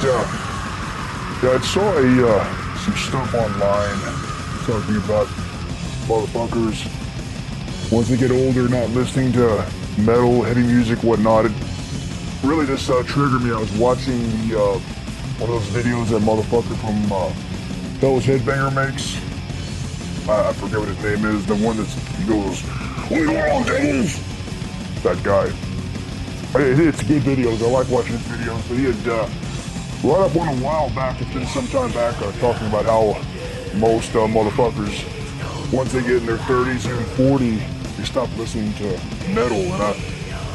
yeah, I saw some stuff online talking about motherfuckers once they get older not listening to metal, heavy music, whatnot. It really just triggered me. I was watching the one of those videos that motherfucker from Hell's Headbanger makes. I forget what his name is. The one he goes, "What are you on, devils?" That guy. It's good videos. I like watching his videos. But he had brought up one a while back. It's been some time back, talking about how most motherfuckers, once they get in their 30s and 40, they stop listening to metal. And I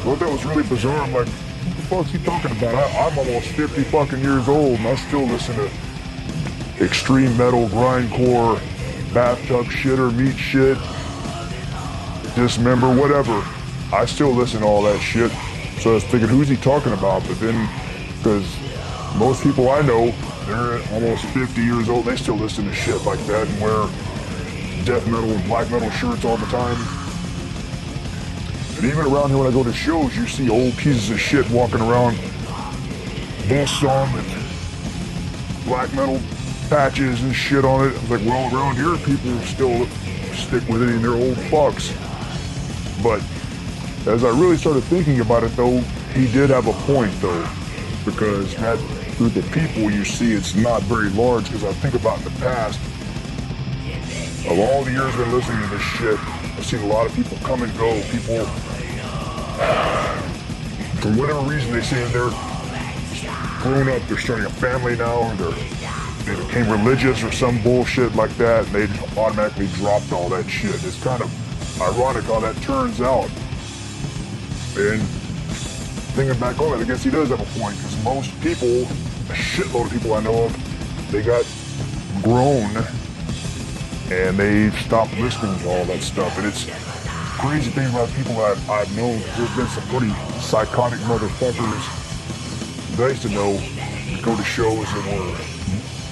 thought that was really bizarre. I'm like, what the fuck's he talking about? I'm almost 50 fucking years old, and I still listen to extreme metal, grindcore, bathtub shitter, meat shit, dismember, whatever. I still listen to all that shit. So I was thinking, who's he talking about? But then, because most people I know, they're almost 50 years old, they still listen to shit like that and wear death metal and black metal shirts all the time. And even around here when I go to shows, you see old pieces of shit walking around, vests on with black metal patches and shit on it. I was like, well, around here people still stick with it and they're old fucks. But as I really started thinking about it though, he did have a point though, because that group of people you see, it's not very large, because I think about in the past, of all the years I've been listening to this shit, I've seen a lot of people come and go. People, for whatever reason, they say they're grown up, they're starting a family now, or they became religious or some bullshit like that, and they just automatically dropped all that shit. It's kind of ironic how that turns out. And thinking back on it, I guess he does have a point, because most people, a shitload of people I know of, they got grown and they stopped listening to all that stuff. And it's crazy thing about people that I've known. There's been some pretty psychotic motherfuckers that I used to know that go to shows and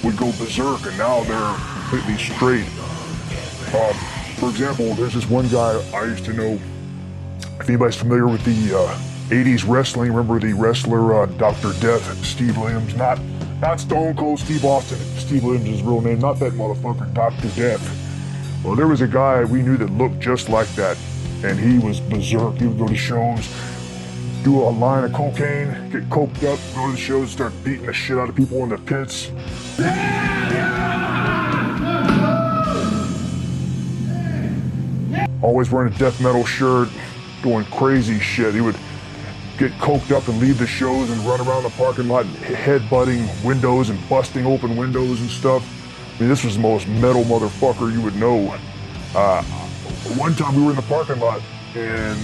would go berserk, and now they're completely straight. For example, there's this one guy I used to know. If anybody's familiar with the 80s wrestling, remember the wrestler Dr. Death, Steve Williams, not Stone Cold Steve Austin, Steve Williams is his real name, not that motherfucker, Dr. Death. Well, there was a guy we knew that looked just like that, and he was berserk. He would go to shows, do a line of cocaine, get coked up, go to the shows, start beating the shit out of people in the pits. Always wearing a death metal shirt, doing crazy shit. He would get coked up and leave the shows and run around the parking lot headbutting windows and busting open windows and stuff. I mean, this was the most metal motherfucker you would know. One time we were in the parking lot and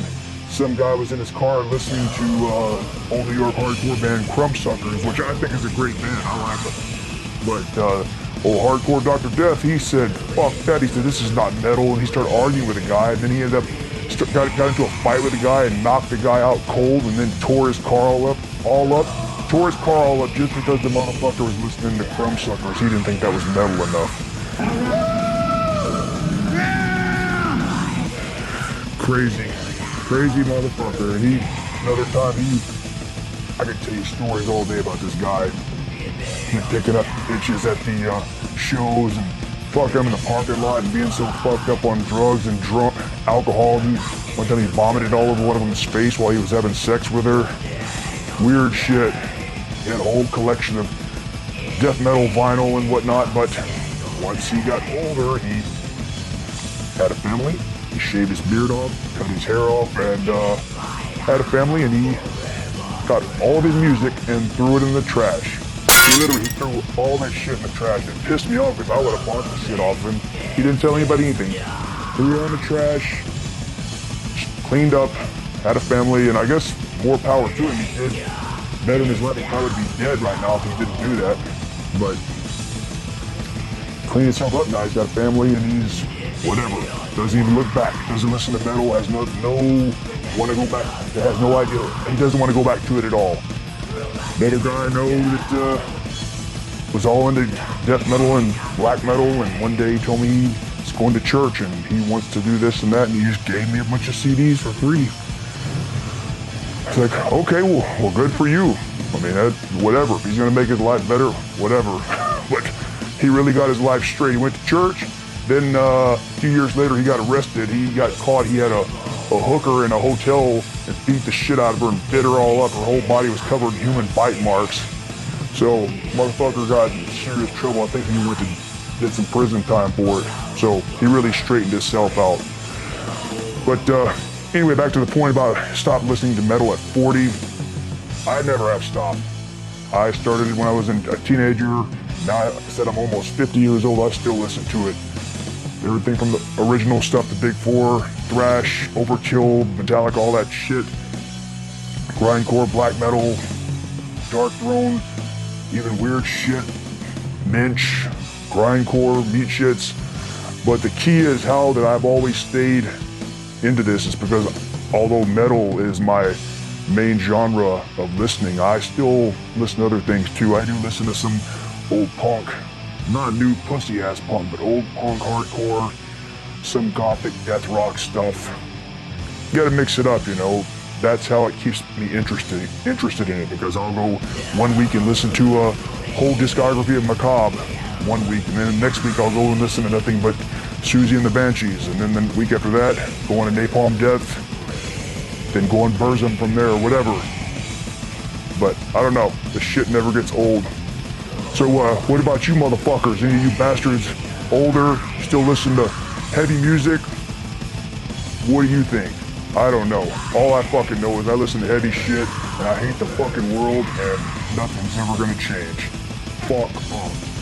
some guy was in his car listening to old New York hardcore band Crumbsuckers, which I think is a great band. I like it. But old hardcore Dr. Death, he said, fuck that. He said, this is not metal. And he started arguing with a guy, and then he ended up got into a fight with a guy and knocked the guy out cold, and then tore his car tore his car all up just because the motherfucker was listening to Crumbsuckers. He didn't think that was metal enough. Crazy motherfucker. And another time I could tell you stories all day about this guy. He picking up bitches at the shows and fuck him in the parking lot and being so fucked up on drugs and drunk alcohol. One time he vomited all over one of them's face while he was having sex with her. Weird shit. He had a whole collection of death metal vinyl and whatnot, but once he got older, he had a family. He shaved his beard off, cut his hair off, and had a family, and he got all of his music and threw it in the trash. He threw all that shit in the trash. It pissed me off because I would have bought the shit off of him. He didn't tell anybody anything. Threw it in the trash, cleaned up, had a family, and I guess more power to him. He did better in his life. He probably would be dead right now if he didn't do that. But cleaned himself up now. He's got a family and he's whatever. Doesn't even look back. Doesn't listen to metal. Has no want to go back. Has no idea. He doesn't want to go back to it at all. Another guy I know that was all into death metal and black metal, and one day he told me he's going to church and he wants to do this and that, and he just gave me a bunch of CDs for free. It's like, okay, well, good for you. I mean, whatever. If he's gonna make his life better, whatever. But he really got his life straight. He went to church. Then a few years later, he got arrested. He got caught. He had a hooker in a hotel and beat the shit out of her and bit her all up. Her whole body was covered in human bite marks. So motherfucker got in serious trouble. I think he went to did some prison time for it. So he really straightened himself out. But anyway, back to the point about stop listening to metal at 40. I never have stopped. I started it when I was a teenager. Now, like I said, I'm almost 50 years old. I still listen to it. Everything from the original stuff, the Big Four, thrash, Overkill, Metallica, all that shit. Grindcore, black metal, Dark Throne, even weird shit, Minch, grindcore, meat shits. But the key is how that I've always stayed into this is because although metal is my main genre of listening, I still listen to other things too. I do listen to some old punk, not new pussy ass punk, but old punk hardcore, some gothic death rock stuff. You gotta mix it up, you know. That's how it keeps me interested in it, because I'll go 1 week and listen to a whole discography of Macabre 1 week, and then the next week I'll go and listen to nothing but Susie and the Banshees, and then the week after that, go on to Napalm Death, then go on Burzum from there or whatever. But I don't know, the shit never gets old. So what about you motherfuckers? Any of you bastards older, still listen to heavy music? What do you think? I don't know. All I fucking know is I listen to heavy shit and I hate the fucking world and nothing's ever gonna change. Fuck off.